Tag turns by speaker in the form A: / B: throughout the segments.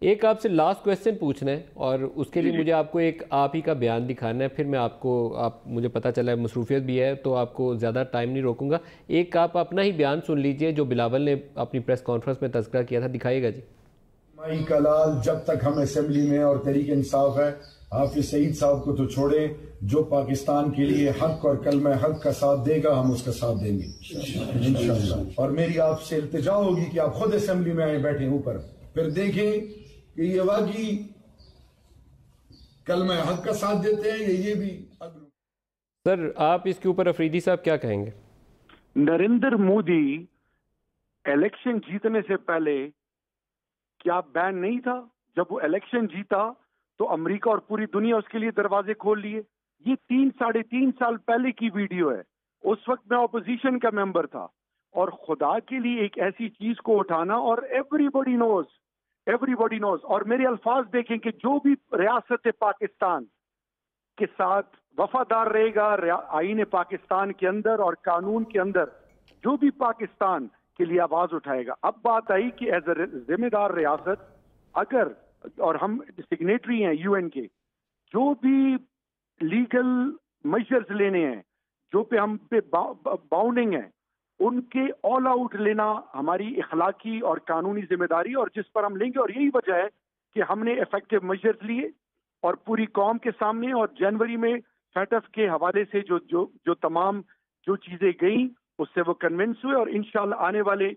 A: ایک آپ سے لاسٹ کویسچن پوچھنا ہے اور اس کے لیے مجھے آپ کو ایک آپ ہی کا بیان دکھانا ہے، پھر میں آپ مجھے پتہ چلا ہے مصروفیت بھی ہے تو آپ کو زیادہ ٹائم نہیں روکوں گا. ایک آپ اپنا ہی بیان سن لیجئے جو بلاول نے اپنی پریس کانفرنس میں تذکرہ کیا تھا، دکھائیے گا جی.
B: مائی کلال جب تک ہم اسمبلی میں اور تحریک انصاف ہے، حافظ سعید صاحب کو تو چھوڑے، جو پاکستان کے لیے حق اور کلمہ حق کا ساتھ دے گا ہم اس کا ساتھ دیں گے انشاءاللہ. اور میری آپ سے التجا ہوگی کہ آپ خود اسمبلی میں آئیں، بیٹھیں اوپر، پھر دیکھیں کہ یہ واقعی کلمہ حق کا ساتھ دیتے ہیں یا یہ بھی.
A: سر آپ اس کے اوپر افریدی صاحب کیا کہیں گے؟
C: نریندر مودی الیکشن جیتنے سے پہلے کیا بین نہیں تھا؟ جب وہ الیکشن جیتا تو امریکہ اور پوری دنیا اس کے لیے دروازے کھول لیے. یہ 3.5 سال پہلے کی ویڈیو ہے. اس وقت میں اپوزیشن کا ممبر تھا، اور خدا کے لیے ایک ایسی چیز کو اٹھانا، اور ایوری باڈی نوز. اور میرے الفاظ دیکھیں کہ جو بھی ریاست پاکستان کے ساتھ وفادار رہے گا آئین پاکستان کے اندر اور قانون کے اندر، جو بھی پاکستان کے لیے آواز اٹھائے گا. اب بات آئی کہ ایز اے ذمہ دار ریاست، اگر اور ہم سگنیٹری ہیں یو این کے، جو بھی لیگل میجرز لینے ہیں، جو پہ ہم پہ باؤنڈنگ ہیں، ان کے آل آؤٹ لینا ہماری اخلاقی اور قانونی ذمہ داری، اور جس پر ہم لیں گے. اور یہی وجہ ہے کہ ہم نے افیکٹو میجرز لیے اور پوری قوم کے سامنے، اور جنوری میں فیٹف کے حوالے سے جو تمام جو چیزیں گئیں اس سے وہ کنونس ہوئے، اور انشاءاللہ آنے والے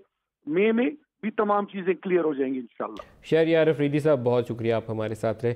C: مئی میں بھی تمام چیزیں کلیئر ہو جائیں گی انشاءاللہ.
A: شہریار افریدی صاحب بہت شکریہ، آپ ہمارے ساتھ رہے.